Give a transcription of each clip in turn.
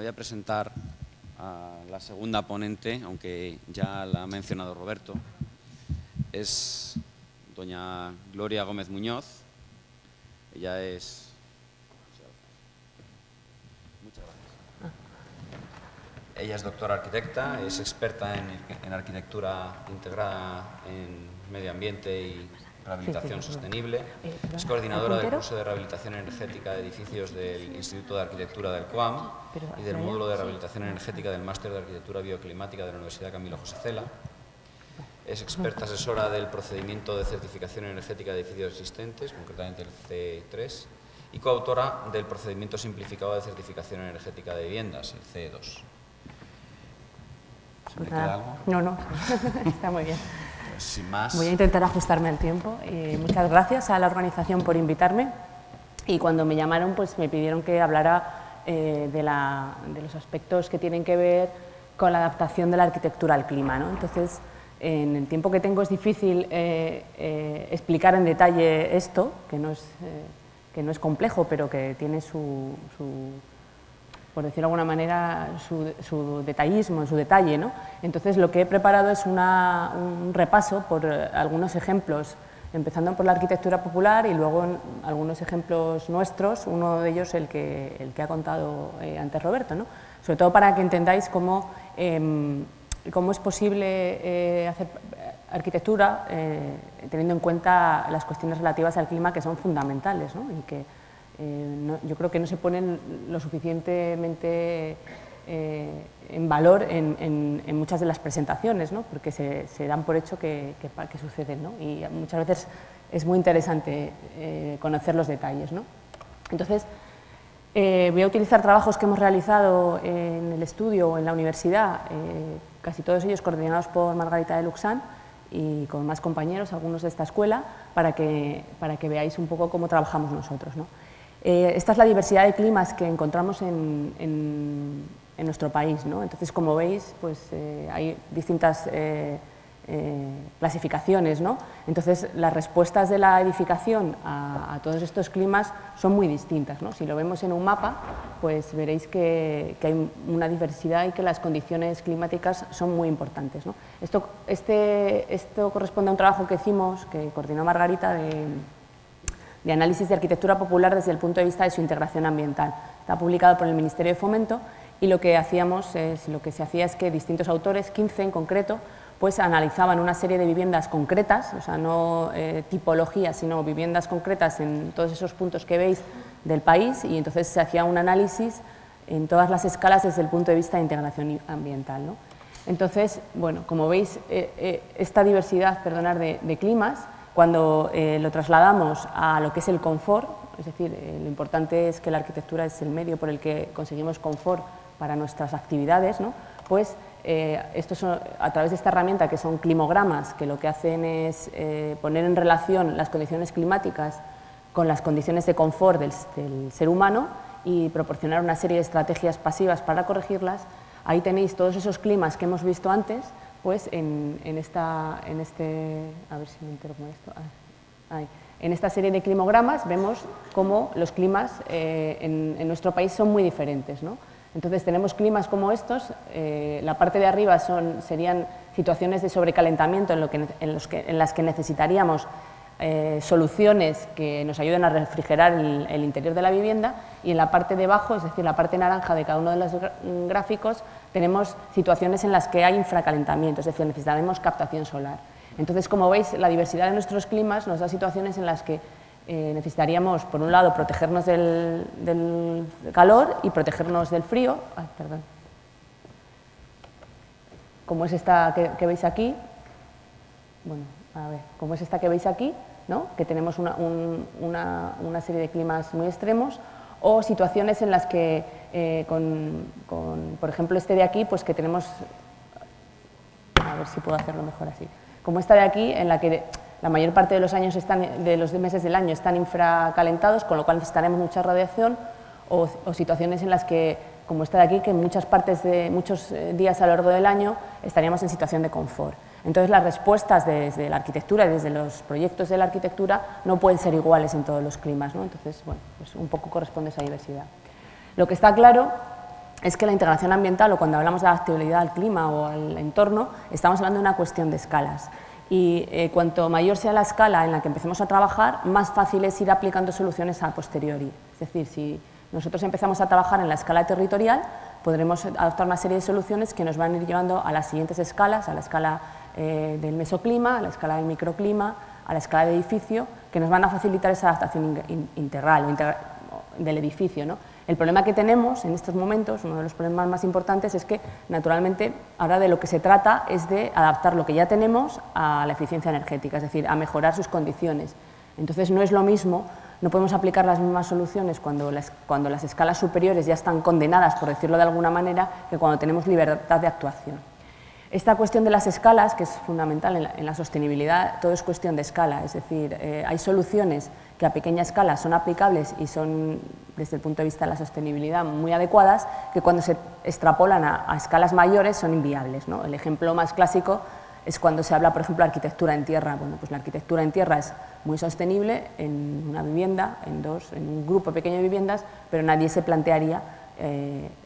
voy a presentar a la segunda ponente, aunque ya la ha mencionado Roberto. Es doña Gloria Gómez Muñoz. Ella es... Muchas gracias. Ella es doctora arquitecta, es experta en arquitectura integrada en medio ambiente y rehabilitación sostenible. Es coordinadora del curso de rehabilitación energética de edificios del Instituto de Arquitectura del CUAM y del módulo de rehabilitación energética del Máster de Arquitectura Bioclimática de la Universidad Camilo José Cela. Es experta asesora del procedimiento de certificación energética de edificios existentes, concretamente el C3, y coautora del procedimiento simplificado de certificación energética de viviendas, el C2. ¿Se me queda algo? No, está muy bien. Pues, sin más. Voy a intentar ajustarme al tiempo. Muchas gracias a la organización por invitarme. Y cuando me llamaron, pues me pidieron que hablara de los aspectos que tienen que ver con la adaptación de la arquitectura al clima, ¿no? Entonces, en el tiempo que tengo es difícil explicar en detalle esto, que no es complejo, pero que tiene por decirlo de alguna manera, su detallismo, su detalle, ¿no? Entonces, lo que he preparado es un repaso por algunos ejemplos, empezando por la arquitectura popular y luego algunos ejemplos nuestros, uno de ellos el que ha contado antes Roberto, ¿no? Sobre todo para que entendáis cómo es posible hacer arquitectura teniendo en cuenta las cuestiones relativas al clima, que son fundamentales, ¿no? Y que yo creo que no se ponen lo suficientemente en valor en muchas de las presentaciones, ¿no? Porque se dan por hecho que suceden, ¿no? Y muchas veces es muy interesante conocer los detalles, ¿no? Entonces, voy a utilizar trabajos que hemos realizado en el estudio o en la universidad, casi todos ellos coordinados por Margarita de Luxán y con más compañeros, algunos de esta escuela, para que veáis un poco cómo trabajamos nosotros, ¿no? Esta es la diversidad de climas que encontramos en nuestro país, ¿no? Entonces, como veis, pues, hay distintas clasificaciones, ¿no? Entonces, las respuestas de la edificación a todos estos climas son muy distintas, ¿no? Si lo vemos en un mapa, pues veréis que hay una diversidad y que las condiciones climáticas son muy importantes, ¿no? Esto corresponde a un trabajo que hicimos, que coordinó Margarita, de análisis de arquitectura popular desde el punto de vista de su integración ambiental. Está publicado por el Ministerio de Fomento y lo que se hacía es que distintos autores, 15 en concreto, pues analizaban una serie de viviendas concretas, o sea, no tipologías, sino viviendas concretas en todos esos puntos que veis del país, y entonces se hacía un análisis en todas las escalas desde el punto de vista de integración ambiental, ¿no? Entonces, bueno, como veis, esta diversidad, de climas, cuando lo trasladamos a lo que es el confort, es decir, lo importante es que la arquitectura es el medio por el que conseguimos confort para nuestras actividades, ¿no? Pues a través de esta herramienta, que son climogramas, que lo que hacen es poner en relación las condiciones climáticas con las condiciones de confort del ser humano y proporcionar una serie de estrategias pasivas para corregirlas. Ahí tenéis todos esos climas que hemos visto antes, pues en esta serie de climogramas vemos cómo los climas en nuestro país son muy diferentes, ¿no? Entonces tenemos climas como estos, la parte de arriba serían situaciones de sobrecalentamiento en las que necesitaríamos soluciones que nos ayuden a refrigerar el interior de la vivienda, y en la parte de abajo, es decir, la parte naranja de cada uno de los gráficos, tenemos situaciones en las que hay infracalentamiento, es decir, necesitaremos captación solar. Entonces, como veis, la diversidad de nuestros climas nos da situaciones en las que necesitaríamos, por un lado, protegernos del calor y protegernos del frío, como es esta que veis aquí, como es esta que veis aquí, ¿no? Que tenemos una serie de climas muy extremos, o situaciones en las que, por ejemplo, este de aquí, pues que tenemos, a ver si puedo hacerlo mejor así, como esta de aquí, en la que la mayor parte de los meses del año están infracalentados, con lo cual necesitaremos mucha radiación, o situaciones en las que, como esta de aquí, que en muchos días a lo largo del año estaríamos en situación de confort. Entonces, las respuestas desde la arquitectura y desde los proyectos de la arquitectura no pueden ser iguales en todos los climas, ¿no? Entonces, bueno, pues un poco corresponde a esa diversidad. Lo que está claro es que la integración ambiental, o cuando hablamos de adaptabilidad al clima o al entorno, estamos hablando de una cuestión de escalas. Y cuanto mayor sea la escala en la que empecemos a trabajar, más fácil es ir aplicando soluciones a posteriori. Es decir, si nosotros empezamos a trabajar en la escala territorial, podremos adoptar una serie de soluciones que nos van a ir llevando a las siguientes escalas, a la escala del mesoclima, a la escala del microclima, a la escala de edificio, que nos van a facilitar esa adaptación integral del edificio, ¿no? El problema que tenemos en estos momentos, uno de los problemas más importantes, es que, naturalmente, ahora de lo que se trata es de adaptar lo que ya tenemos a la eficiencia energética, es decir, a mejorar sus condiciones. Entonces, no es lo mismo, no podemos aplicar las mismas soluciones cuando las escalas superiores ya están condenadas, por decirlo de alguna manera, que cuando tenemos libertad de actuación. Esta cuestión de las escalas, que es fundamental en la sostenibilidad, todo es cuestión de escala, es decir, hay soluciones que a pequeña escala son aplicables y son, desde el punto de vista de la sostenibilidad, muy adecuadas, que cuando se extrapolan a escalas mayores son inviables, ¿no? El ejemplo más clásico es cuando se habla, por ejemplo, de arquitectura en tierra. Bueno, pues la arquitectura en tierra es muy sostenible en una vivienda, en un grupo pequeño de viviendas, pero nadie se plantearía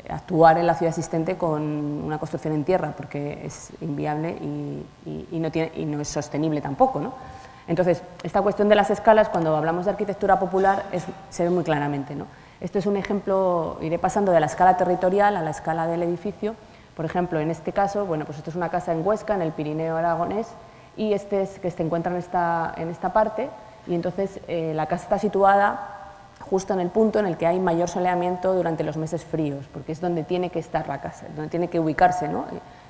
actuar en la ciudad existente con una construcción en tierra, porque es inviable y no es sostenible tampoco, ¿no? Entonces, esta cuestión de las escalas, cuando hablamos de arquitectura popular, se ve muy claramente, ¿no? Esto es un ejemplo, iré pasando de la escala territorial a la escala del edificio. Por ejemplo, en este caso, bueno, pues esto es una casa en Huesca, en el Pirineo aragonés, y que se encuentra en esta parte, y entonces la casa está situada justo en el punto en el que hay mayor soleamiento durante los meses fríos, porque es donde tiene que estar la casa, donde tiene que ubicarse, ¿no?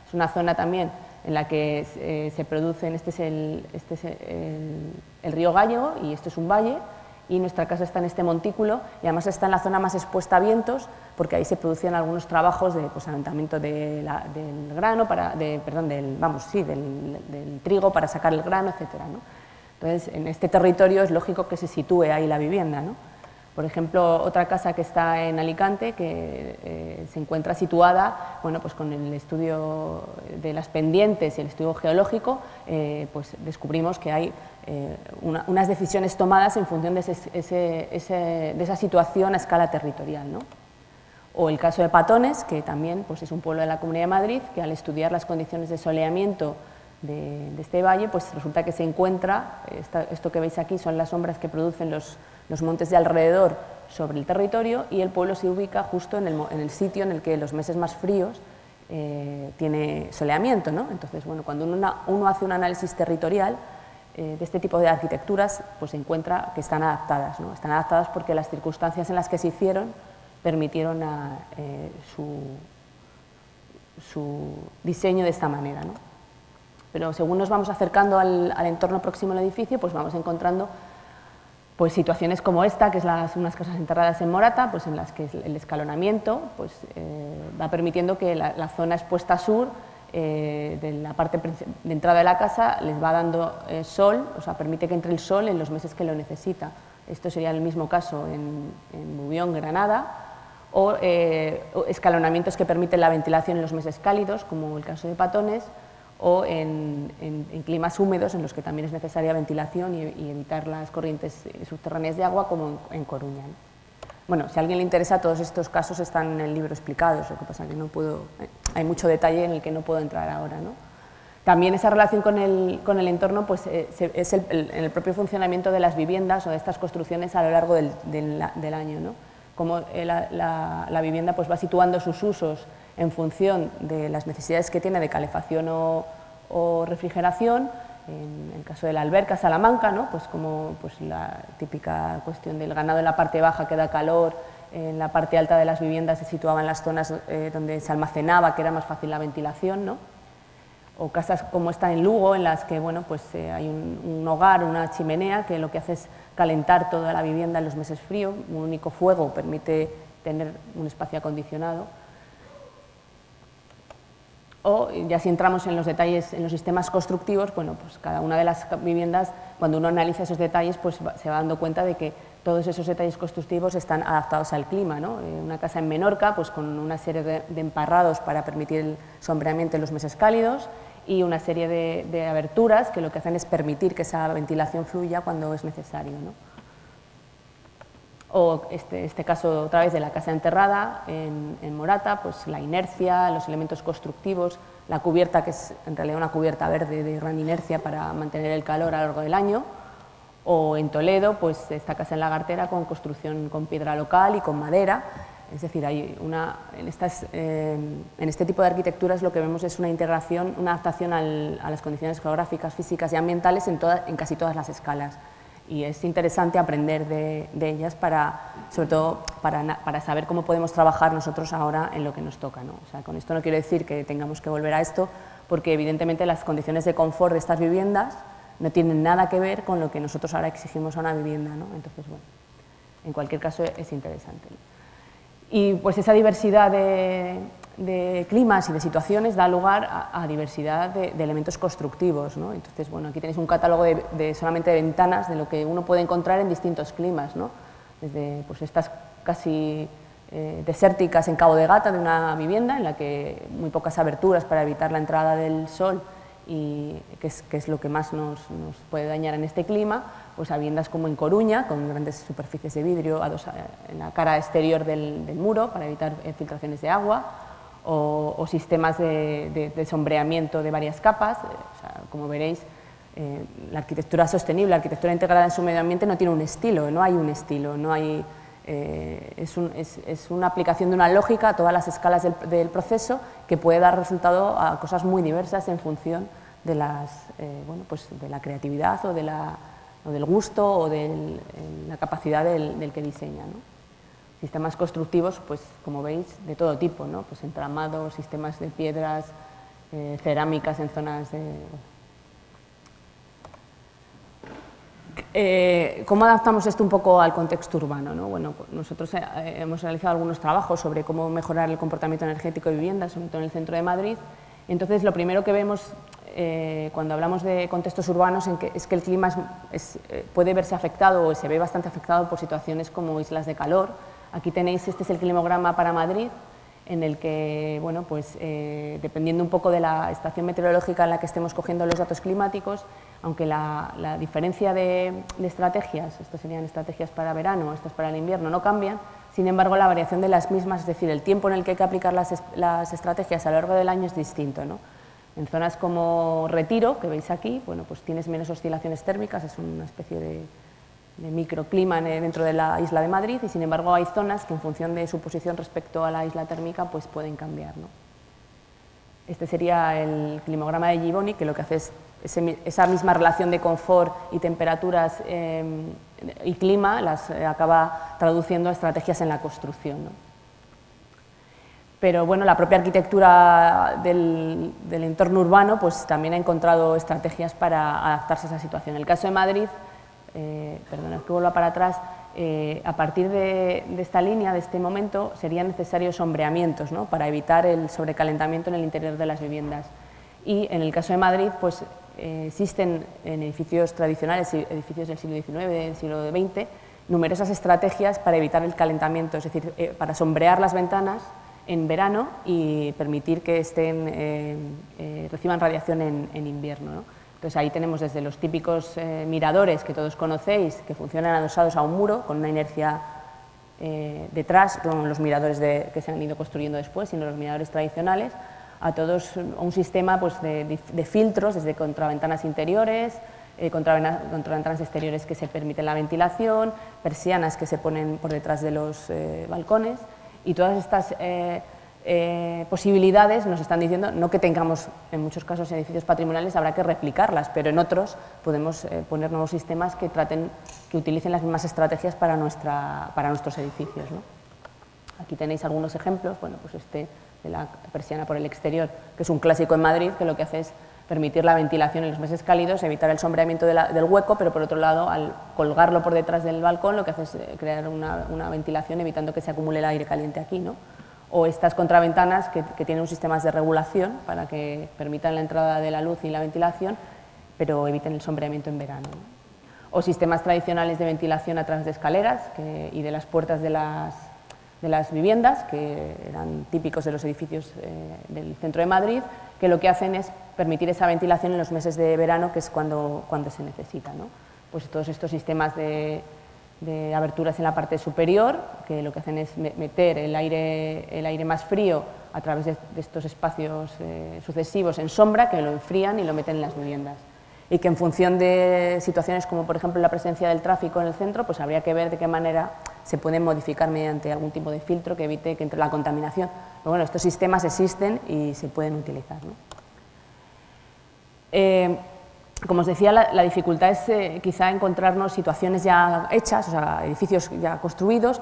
Es una zona también en la que se producen, este es el río Gállego y esto es un valle, y nuestra casa está en este montículo y además está en la zona más expuesta a vientos, porque ahí se producían algunos trabajos de alentamiento del grano, del trigo para sacar el grano, etcétera, ¿no? Entonces, en este territorio es lógico que se sitúe ahí la vivienda, ¿no? Por ejemplo, otra casa que está en Alicante, que se encuentra situada, bueno, pues con el estudio de las pendientes y el estudio geológico, pues descubrimos que hay unas decisiones tomadas en función de esa situación a escala territorial, ¿no? O el caso de Patones, que también pues, es un pueblo de la Comunidad de Madrid, que al estudiar las condiciones de soleamiento de este valle, pues resulta que se encuentra, esto que veis aquí son las sombras que producen los montes de alrededor sobre el territorio, y el pueblo se ubica justo en el sitio en el que los meses más fríos tiene soleamiento, ¿no? Entonces, bueno, cuando uno hace un análisis territorial de este tipo de arquitecturas, pues se encuentra que están adaptadas, ¿no? Están adaptadas porque las circunstancias en las que se hicieron permitieron su diseño de esta manera, ¿no? Pero según nos vamos acercando al entorno próximo al edificio, pues vamos encontrando pues, situaciones como esta, que es unas casas enterradas en Morata, pues en las que el escalonamiento pues, va permitiendo que la zona expuesta a sur de la parte de entrada de la casa les va dando sol, o sea, permite que entre el sol en los meses que lo necesita. Esto sería el mismo caso en Bubión, Granada, o escalonamientos que permiten la ventilación en los meses cálidos, como el caso de Patones, o en climas húmedos en los que también es necesaria ventilación y evitar las corrientes subterráneas de agua, como en Coruña, ¿no? Bueno, si a alguien le interesa, todos estos casos están en el libro explicados, lo que pasa es que no puedo, hay mucho detalle en el que no puedo entrar ahora, ¿no? También esa relación con el entorno pues, es en el propio funcionamiento de las viviendas o de estas construcciones a lo largo del año, ¿no? Como la vivienda pues, va situando sus usos en función de las necesidades que tiene de calefacción o refrigeración. En el caso de la alberca Salamanca, ¿no? Pues como pues la típica cuestión del ganado en la parte baja que da calor, en la parte alta de las viviendas se situaba en las zonas donde se almacenaba, que era más fácil la ventilación, ¿no? O casas como esta en Lugo, en las que bueno, pues, hay un hogar, una chimenea, que lo que hace es calentar toda la vivienda en los meses fríos, un único fuego permite tener un espacio acondicionado. O ya si entramos en los detalles, en los sistemas constructivos, bueno, pues cada una de las viviendas, cuando uno analiza esos detalles, pues se va dando cuenta de que todos esos detalles constructivos están adaptados al clima, ¿no? Una casa en Menorca, pues con una serie de emparrados para permitir el sombreamiento en los meses cálidos y una serie de aberturas que lo que hacen es permitir que esa ventilación fluya cuando es necesario, ¿no? O este caso otra vez de la casa enterrada en Morata, pues la inercia, los elementos constructivos, la cubierta, que es en realidad una cubierta verde de gran inercia para mantener el calor a lo largo del año. O en Toledo, pues esta casa en Lagartera con construcción con piedra local y con madera. Es decir, hay en este tipo de arquitecturas lo que vemos es una integración, una adaptación a las condiciones geográficas, físicas y ambientales en casi todas las escalas. Y es interesante aprender de ellas, sobre todo para saber cómo podemos trabajar nosotros ahora en lo que nos toca, ¿no? O sea, con esto no quiero decir que tengamos que volver a esto, porque evidentemente las condiciones de confort de estas viviendas no tienen nada que ver con lo que nosotros ahora exigimos a una vivienda, ¿no? Entonces, bueno, en cualquier caso es interesante. Y pues esa diversidad de climas y de situaciones da lugar a diversidad de elementos constructivos, ¿no? Entonces, bueno, aquí tenéis un catálogo solamente de ventanas de lo que uno puede encontrar en distintos climas, ¿no? Desde pues, estas casi desérticas en Cabo de Gata de una vivienda en la que muy pocas aberturas para evitar la entrada del sol y que es lo que más nos puede dañar en este clima, pues a viviendas como en Coruña, con grandes superficies de vidrio en la cara exterior del muro para evitar filtraciones de agua, o sistemas de sombreamiento de varias capas. O sea, como veréis, la arquitectura sostenible, la arquitectura integrada en su medio ambiente no tiene un estilo, no hay un estilo, no hay, es una aplicación de una lógica a todas las escalas del proceso que puede dar resultado a cosas muy diversas en función de, pues de la creatividad o del gusto o de la capacidad del que diseña, ¿no? Sistemas constructivos, pues como veis, de todo tipo, ¿no? Pues entramados, sistemas de piedras, cerámicas en zonas de... ¿Cómo adaptamos esto un poco al contexto urbano, ¿no? Bueno, nosotros hemos realizado algunos trabajos sobre cómo mejorar el comportamiento energético de viviendas, sobre todo en el centro de Madrid. Entonces, lo primero que vemos cuando hablamos de contextos urbanos es que el clima puede verse afectado o se ve bastante afectado por situaciones como islas de calor. Aquí tenéis, este es el climograma para Madrid, en el que, bueno, pues, dependiendo un poco de la estación meteorológica en la que estemos cogiendo los datos climáticos, aunque la diferencia de estrategias, estas serían estrategias para verano, estas para el invierno, no cambian, sin embargo, la variación de las mismas, es decir, el tiempo en el que hay que aplicar las estrategias a lo largo del año es distinto, ¿no? En zonas como Retiro, que veis aquí, bueno, pues tienes menos oscilaciones térmicas, es una especie de microclima dentro de la isla de Madrid, y sin embargo hay zonas que en función de su posición respecto a la isla térmica pues pueden cambiar, ¿no? Este sería el climograma de Givoni, que lo que hace es esa misma relación de confort y temperaturas y clima las acaba traduciendo a estrategias en la construcción, ¿no? Pero bueno, la propia arquitectura del entorno urbano pues también ha encontrado estrategias para adaptarse a esa situación. En el caso de Madrid, perdonad que vuelva para atrás, a partir de esta línea, de este momento, serían necesarios sombreamientos, ¿no? Para evitar el sobrecalentamiento en el interior de las viviendas. Y en el caso de Madrid, pues existen en edificios tradicionales, edificios del siglo XIX, del siglo XX, numerosas estrategias para evitar el calentamiento, es decir, para sombrear las ventanas en verano y permitir que reciban radiación en invierno, ¿no? Entonces ahí tenemos desde los típicos miradores que todos conocéis, que funcionan adosados a un muro con una inercia detrás, con los miradores que se han ido construyendo después, sino los miradores tradicionales, a un sistema pues, de filtros, desde contraventanas interiores, contraventanas exteriores que se permiten la ventilación, persianas que se ponen por detrás de los balcones, y todas estas posibilidades nos están diciendo, no que tengamos en muchos casos edificios patrimoniales, habrá que replicarlas, pero en otros podemos poner nuevos sistemas que utilicen las mismas estrategias para nuestros edificios, ¿no? Aquí tenéis algunos ejemplos, bueno, pues de la persiana por el exterior, que es un clásico en Madrid, que lo que hace es permitir la ventilación en los meses cálidos, evitar el sombreamiento del hueco, pero por otro lado, al colgarlo por detrás del balcón, lo que hace es crear una ventilación evitando que se acumule el aire caliente aquí, ¿no? O estas contraventanas que tienen un sistema de regulación para que permitan la entrada de la luz y la ventilación, pero eviten el sombreamiento en verano, ¿no? O sistemas tradicionales de ventilación a través de escaleras y de las puertas de las viviendas, que eran típicos de los edificios del centro de Madrid, que lo que hacen es permitir esa ventilación en los meses de verano, que es cuando se necesita, ¿no? Pues todos estos sistemas de de aberturas en la parte superior, que lo que hacen es meter el aire más frío a través de estos espacios sucesivos en sombra, que lo enfrían y lo meten en las viviendas. Y que en función de situaciones como, por ejemplo, la presencia del tráfico en el centro, pues habría que ver de qué manera se pueden modificar mediante algún tipo de filtro que evite que entre la contaminación. Pero bueno, estos sistemas existen y se pueden utilizar, ¿no? Como os decía, la dificultad es quizá encontrarnos situaciones ya hechas, o sea, edificios ya construidos,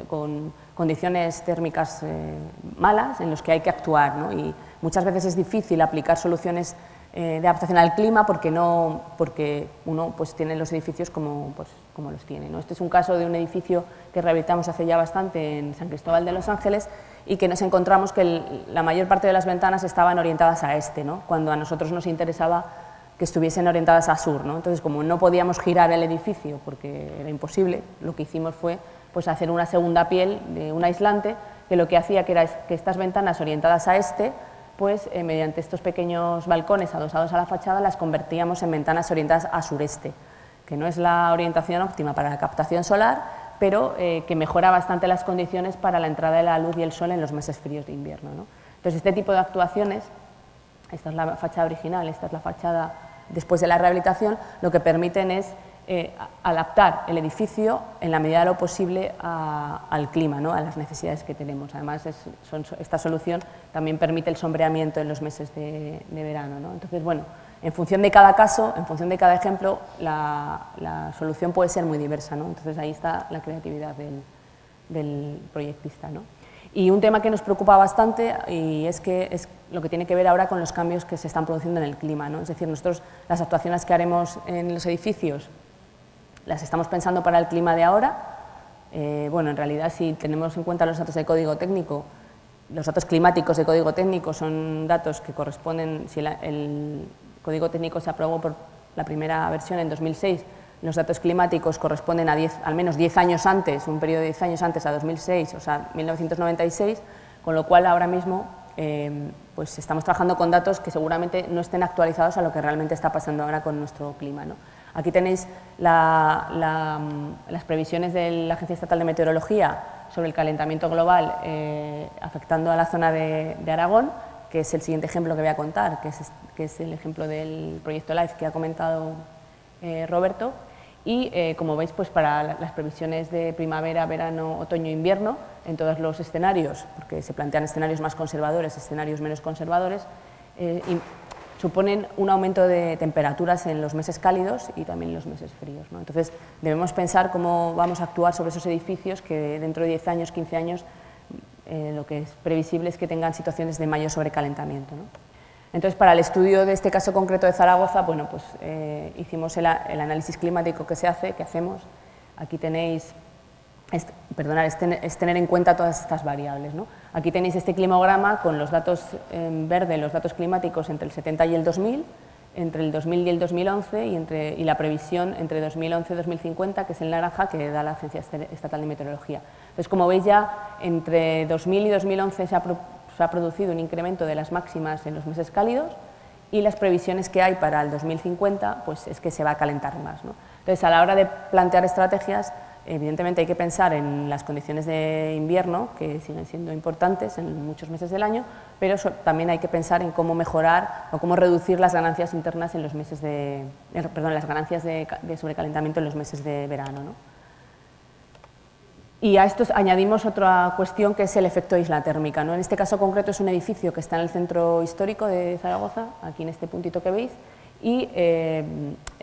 con condiciones térmicas malas, en los que hay que actuar, ¿no? Y muchas veces es difícil aplicar soluciones de adaptación al clima porque uno pues, tiene los edificios como los tiene, ¿no? Este es un caso de un edificio que rehabilitamos hace ya bastante en San Cristóbal de los Ángeles y que nos encontramos que la mayor parte de las ventanas estaban orientadas a este, ¿no? Cuando a nosotros nos interesaba que estuviesen orientadas a sur, ¿no? Entonces, como no podíamos girar el edificio porque era imposible, lo que hicimos fue pues, hacer una segunda piel de un aislante que lo que hacía que era que estas ventanas orientadas a este, pues mediante estos pequeños balcones adosados a la fachada las convertíamos en ventanas orientadas a sureste, que no es la orientación óptima para la captación solar, pero que mejora bastante las condiciones para la entrada de la luz y el sol en los meses fríos de invierno, ¿no? Entonces, este tipo de actuaciones, esta es la fachada original, esta es la fachada después de la rehabilitación, lo que permiten es adaptar el edificio en la medida de lo posible al clima, ¿no? A las necesidades que tenemos. Además, esta solución también permite el sombreamiento en los meses de verano, ¿no? Entonces, bueno, en función de cada caso, en función de cada ejemplo, la solución puede ser muy diversa, ¿no? Entonces, ahí está la creatividad del proyectista, ¿no? Y un tema que nos preocupa bastante y es lo que tiene que ver ahora con los cambios que se están produciendo en el clima, ¿no? Es decir, nosotros las actuaciones que haremos en los edificios las estamos pensando para el clima de ahora. Bueno, en realidad, si tenemos en cuenta los datos de código técnico, los datos climáticos de código técnico son datos que corresponden, si el código técnico se aprobó por la primera versión en 2006, los datos climáticos corresponden a al menos 10 años antes, un periodo de 10 años antes a 2006, o sea, 1996, con lo cual ahora mismo pues estamos trabajando con datos que seguramente no estén actualizados a lo que realmente está pasando ahora con nuestro clima, ¿no? Aquí tenéis las previsiones de la Agencia Estatal de Meteorología sobre el calentamiento global afectando a la zona de Aragón, que es el siguiente ejemplo que voy a contar, que es el ejemplo del proyecto LIFE que ha comentado Roberto. Y como veis, pues para las previsiones de primavera, verano, otoño e invierno, en todos los escenarios, porque se plantean escenarios más conservadores, escenarios menos conservadores, suponen un aumento de temperaturas en los meses cálidos y también en los meses fríos, ¿no? Entonces, debemos pensar cómo vamos a actuar sobre esos edificios que dentro de 10 años, 15 años, lo que es previsible es que tengan situaciones de mayor sobrecalentamiento, ¿no? Entonces, para el estudio de este caso concreto de Zaragoza, bueno, pues hicimos el análisis climático que hacemos. Aquí tenéis, es tener en cuenta todas estas variables, ¿no? Aquí tenéis este climograma con los datos en verde, los datos climáticos entre el 70 y el 2000, entre el 2000 y el 2011 y la previsión entre 2011 y 2050, que es en naranja, que da la Agencia Estatal de Meteorología. Entonces, como veis ya, entre 2000 y 2011 se ha producido un incremento de las máximas en los meses cálidos y las previsiones que hay para el 2050 pues es que se va a calentar más, ¿no? Entonces, a la hora de plantear estrategias, evidentemente hay que pensar en las condiciones de invierno, que siguen siendo importantes en muchos meses del año, pero también hay que pensar en cómo mejorar o cómo reducir las ganancias internas en los meses las ganancias de sobrecalentamiento en los meses de verano, ¿no? Y a esto añadimos otra cuestión que es el efecto isla térmica, ¿no? En este caso concreto es un edificio que está en el centro histórico de Zaragoza, aquí en este puntito que veis, y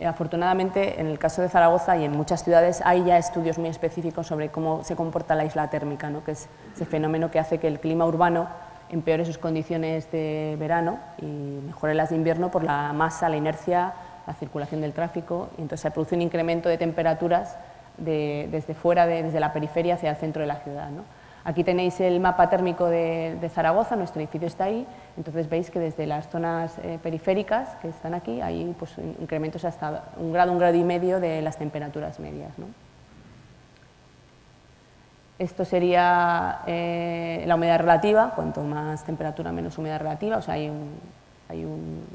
afortunadamente en el caso de Zaragoza y en muchas ciudades hay ya estudios muy específicos sobre cómo se comporta la isla térmica, ¿no? Que es ese fenómeno que hace que el clima urbano empeore sus condiciones de verano y mejore las de invierno por la masa, la inercia, la circulación del tráfico, y entonces se produce un incremento de temperaturas desde fuera, desde la periferia hacia el centro de la ciudad, ¿no? Aquí tenéis el mapa térmico de Zaragoza, nuestro edificio está ahí, entonces veis que desde las zonas periféricas que están aquí hay pues, incrementos hasta 1 grado y medio de las temperaturas medias, ¿no? Esto sería la humedad relativa, cuanto más temperatura menos humedad relativa, o sea, hay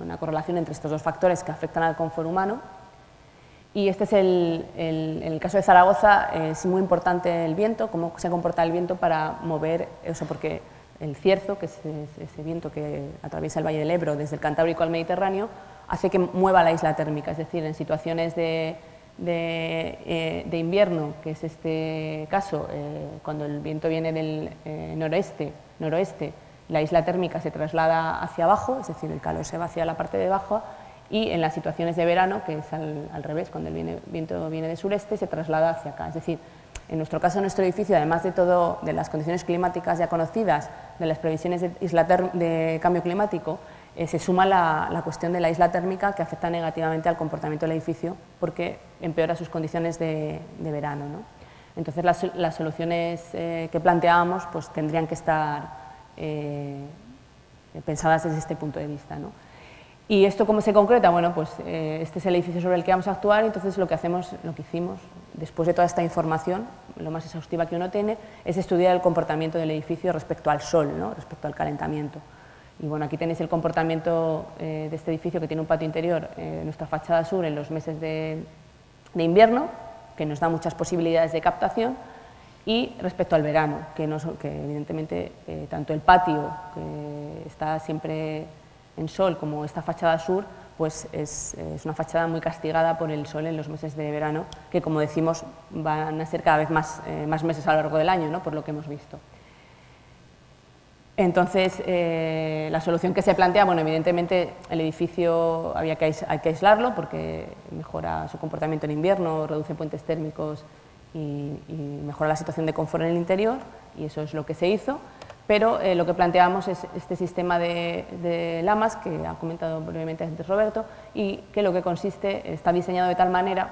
una correlación entre estos dos factores que afectan al confort humano. Y este es en el caso de Zaragoza es muy importante el viento, cómo se comporta el viento para mover eso, porque el cierzo, que es ese viento que atraviesa el Valle del Ebro desde el Cantábrico al Mediterráneo, hace que mueva la isla térmica, es decir, en situaciones de invierno, que es este caso, cuando el viento viene del noroeste, la isla térmica se traslada hacia abajo, es decir, el calor se va hacia la parte de abajo, y en las situaciones de verano, que es al revés, cuando el viento viene de sureste, se traslada hacia acá. Es decir, en nuestro caso, nuestro edificio, además de las condiciones climáticas ya conocidas, de las previsiones de cambio climático, se suma la cuestión de la isla térmica, que afecta negativamente al comportamiento del edificio porque empeora sus condiciones de verano, ¿no? Entonces, las soluciones que planteábamos pues, tendrían que estar pensadas desde este punto de vista, ¿no? ¿Y esto cómo se concreta? Bueno, pues este es el edificio sobre el que vamos a actuar, entonces lo que hicimos, después de toda esta información, lo más exhaustiva que uno tiene, es estudiar el comportamiento del edificio respecto al sol, ¿no? Respecto al calentamiento. Y bueno, aquí tenéis el comportamiento de este edificio, que tiene un patio interior, nuestra fachada sur en los meses de invierno, que nos da muchas posibilidades de captación, y respecto al verano, que evidentemente tanto el patio, que está siempre en sol, como esta fachada sur, pues es una fachada muy castigada por el sol en los meses de verano, que, como decimos, van a ser cada vez más meses a lo largo del año, ¿no? Por lo que hemos visto. Entonces, la solución que se plantea, bueno, evidentemente el edificio hay que aislarlo porque mejora su comportamiento en invierno, reduce puentes térmicos y mejora la situación de confort en el interior, y eso es lo que se hizo. Pero lo que planteamos es este sistema de lamas, que ha comentado brevemente antes Roberto, y que lo que consiste, está diseñado de tal manera,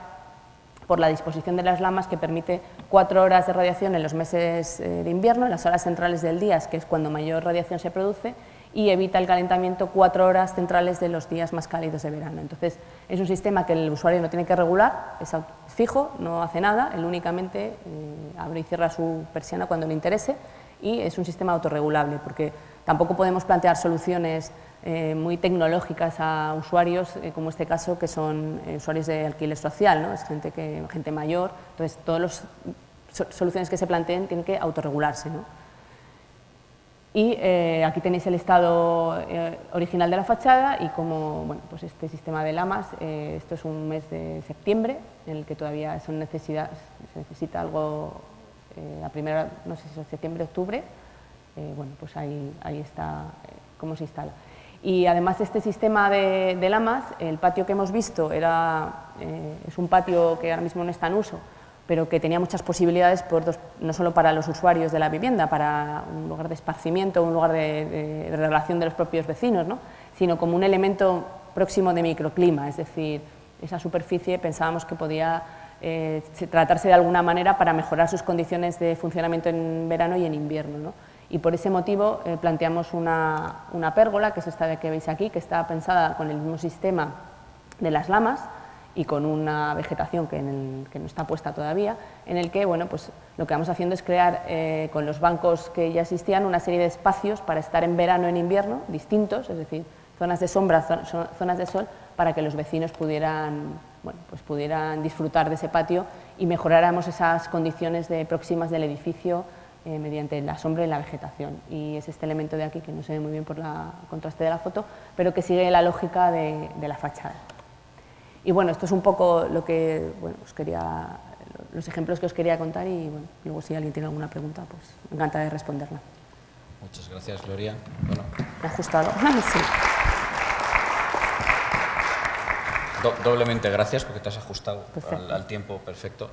por la disposición de las lamas, que permite 4 horas de radiación en los meses de invierno, en las horas centrales del día, que es cuando mayor radiación se produce, y evita el calentamiento 4 horas centrales de los días más cálidos de verano. Entonces, es un sistema que el usuario no tiene que regular, es fijo, no hace nada, él únicamente abre y cierra su persiana cuando le interese, y es un sistema autorregulable, porque tampoco podemos plantear soluciones muy tecnológicas a usuarios, como este caso, que son usuarios de alquiler social, ¿no? Es gente mayor, entonces todas las soluciones que se planteen tienen que autorregularse, ¿no? Y aquí tenéis el estado original de la fachada y como, bueno, pues este sistema de lamas, esto es un mes de septiembre, en el que todavía se necesita algo, la primera, no sé si es septiembre, octubre, bueno, pues ahí está cómo se instala. Y además de este sistema de lamas, el patio que hemos visto es un patio que ahora mismo no está en uso, pero que tenía muchas posibilidades, no solo para los usuarios de la vivienda, para un lugar de esparcimiento, un lugar de relación de los propios vecinos, ¿no? Sino como un elemento próximo de microclima, es decir, esa superficie pensábamos que podía tratarse de alguna manera para mejorar sus condiciones de funcionamiento en verano y en invierno, ¿no? Y por ese motivo planteamos una pérgola, que es esta que veis aquí, que está pensada con el mismo sistema de las lamas y con una vegetación que no está puesta todavía, en el que, bueno, pues lo que vamos haciendo es crear con los bancos que ya existían una serie de espacios para estar en verano y en invierno distintos, es decir, zonas de sombra, zonas de sol, para que los vecinos pudieran disfrutar de ese patio y mejoráramos esas condiciones próximas del edificio mediante la sombra y la vegetación. Y es este elemento de aquí, que no se ve muy bien por el contraste de la foto, pero que sigue la lógica de la fachada. Y bueno, esto es un poco lo que los ejemplos que os quería contar, y bueno, luego si alguien tiene alguna pregunta, pues me encanta de responderla. Muchas gracias, Gloria. Bueno. ¿Me he ajustado? Sí. Doblemente gracias, porque te has ajustado al tiempo perfecto.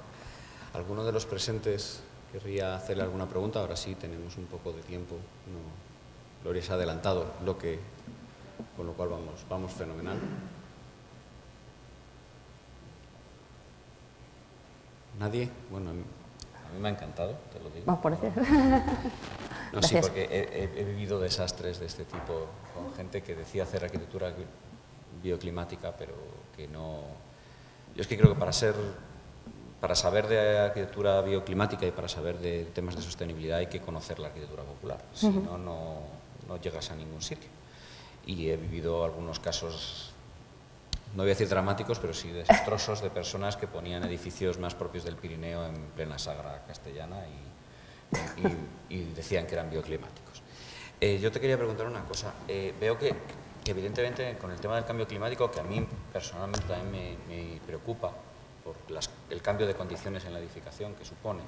¿Alguno de los presentes querría hacerle alguna pregunta? Ahora sí, tenemos un poco de tiempo. Gloria se ha adelantado, con lo cual vamos fenomenal. ¿Nadie? Bueno, a mí me ha encantado, te lo digo. Vamos por decir. No, sí, porque he vivido desastres de este tipo con gente que decía hacer arquitectura bioclimática, pero que no... Yo es que creo que para saber de arquitectura bioclimática y para saber de temas de sostenibilidad hay que conocer la arquitectura popular, si no, no llegas a ningún sitio. Y he vivido algunos casos no voy a decir dramáticos, pero sí desastrosos, de personas que ponían edificios más propios del Pirineo en plena Sagra castellana y decían que eran bioclimáticos. Yo te quería preguntar una cosa. Veo que evidentemente con el tema del cambio climático, que a mí personalmente también me preocupa por el cambio de condiciones en la edificación que supone,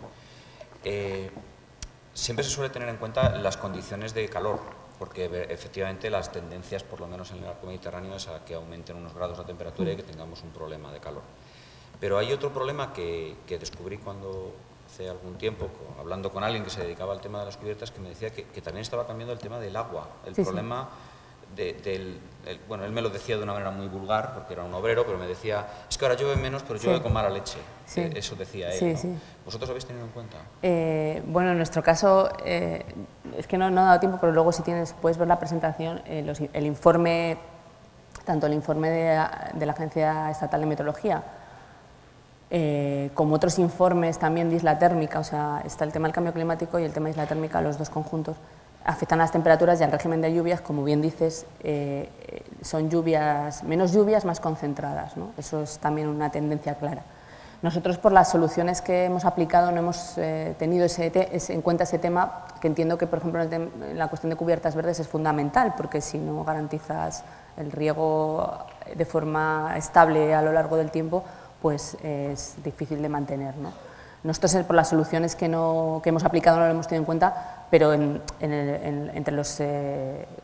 siempre se suele tener en cuenta las condiciones de calor, porque efectivamente las tendencias, por lo menos en el arco mediterráneo, es a que aumenten unos grados la temperatura y que tengamos un problema de calor. Pero hay otro problema que descubrí cuando hace algún tiempo, hablando con alguien que se dedicaba al tema de las cubiertas, que me decía que también estaba cambiando el tema del agua, el problema bueno, él me lo decía de una manera muy vulgar, porque era un obrero, pero me decía, es que ahora llueve menos, pero llueve con mala leche. Eso decía él, ¿no? ¿Vosotros lo habéis tenido en cuenta? Bueno, en nuestro caso, es que no he dado tiempo, pero luego si puedes ver la presentación, el informe, tanto el informe de la Agencia Estatal de Meteorología, como otros informes también de isla térmica, o sea, está el tema del cambio climático y el tema de isla térmica, los dos conjuntos, afectan a las temperaturas y al régimen de lluvias, como bien dices, son menos lluvias más concentradas, ¿no? Eso es también una tendencia clara. Nosotros, por las soluciones que hemos aplicado, no hemos tenido en cuenta ese tema, que entiendo que, por ejemplo, en la cuestión de cubiertas verdes es fundamental, porque si no garantizas el riego de forma estable a lo largo del tiempo, pues es difícil de mantener, ¿no? Nosotros, por las soluciones que hemos aplicado, no lo hemos tenido en cuenta, pero entre las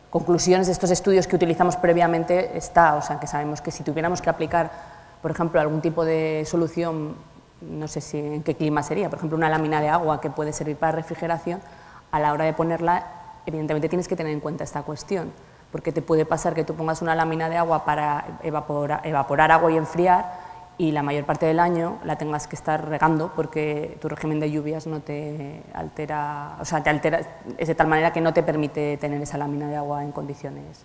conclusiones de estos estudios que utilizamos previamente está, o sea, que sabemos que si tuviéramos que aplicar, por ejemplo, algún tipo de solución, no sé si en qué clima sería, por ejemplo, una lámina de agua que puede servir para refrigeración, a la hora de ponerla, evidentemente tienes que tener en cuenta esta cuestión, porque te puede pasar que tú pongas una lámina de agua para evaporar agua y enfriar, y la mayor parte del año la tengas que estar regando porque tu régimen de lluvias no te altera, o sea, te altera, es de tal manera que no te permite tener esa lámina de agua en condiciones.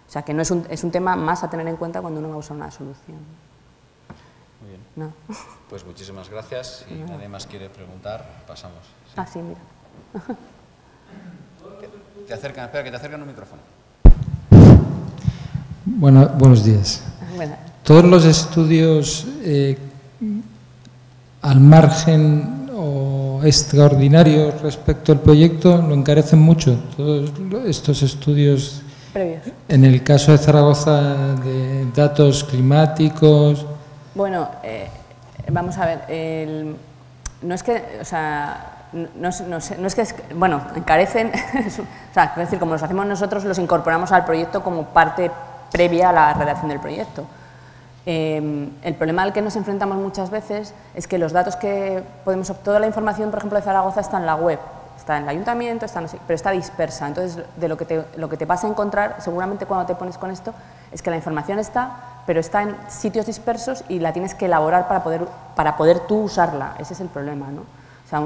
O sea, que no es un tema más a tener en cuenta cuando uno va a usar una solución. Muy bien. No. Pues muchísimas gracias. Si nadie más quiere preguntar, pasamos. ¿Sí? Sí, mira. Espera, que te acercan un micrófono. Bueno, buenos días. Bueno. Todos los estudios al margen o extraordinarios respecto al proyecto lo encarecen mucho. Todos estos estudios previos. En el caso de Zaragoza, de datos climáticos. Bueno, vamos a ver. No es que, o sea, no es que, bueno, encarecen. O sea, es decir, como los hacemos nosotros, los incorporamos al proyecto como parte previa a la redacción del proyecto. El problema al que nos enfrentamos muchas veces es que los datos que podemos obtener, toda la información, por ejemplo, de Zaragoza está en la web, está en el ayuntamiento, pero está dispersa. Entonces, lo que te vas a encontrar, seguramente cuando te pones con esto, es que la información está, pero está en sitios dispersos y la tienes que elaborar para poder tú usarla. Ese es el problema, ¿no? O sea,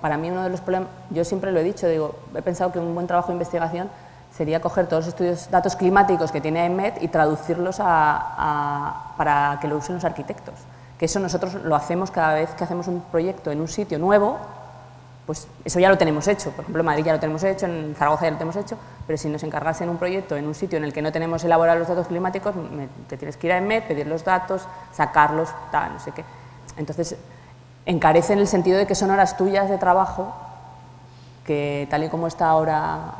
para mí uno de los problemas, yo siempre lo he dicho, digo, he pensado que un buen trabajo de investigación sería coger todos los datos climáticos que tiene EMET y traducirlos para que lo usen los arquitectos. Que eso nosotros lo hacemos cada vez que hacemos un proyecto en un sitio nuevo, pues eso ya lo tenemos hecho. Por ejemplo, en Madrid ya lo tenemos hecho, en Zaragoza ya lo tenemos hecho, pero si nos encargasen un proyecto en un sitio en el que no tenemos elaborados los datos climáticos, te tienes que ir a EMET, pedir los datos, sacarlos, tal, no sé qué. Entonces, encarece en el sentido de que son horas tuyas de trabajo, que tal y como está ahora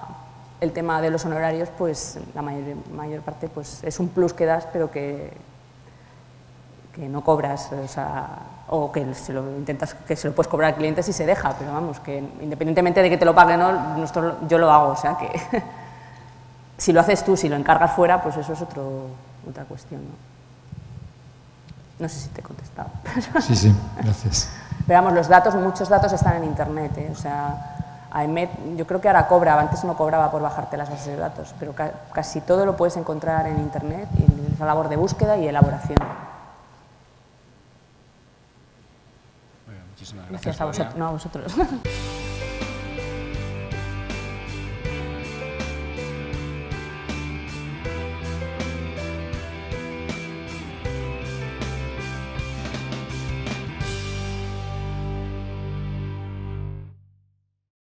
el tema de los honorarios, pues la mayor parte pues, es un plus que das, pero que no cobras, o sea, o que se lo puedes cobrar al cliente si se deja, pero vamos, que independientemente de que te lo pague o no, yo lo hago, o sea que si lo haces tú, si lo encargas fuera, pues eso es otra cuestión, ¿no? No sé si te he contestado. Sí, gracias. Pero vamos, muchos datos están en internet, o sea, a EMET, yo creo que ahora cobra, antes no cobraba por bajarte las bases de datos, pero casi todo lo puedes encontrar en internet y en esa labor de búsqueda y elaboración. Muy bien, muchísimas gracias. Gracias a vosotros. No, a vosotros.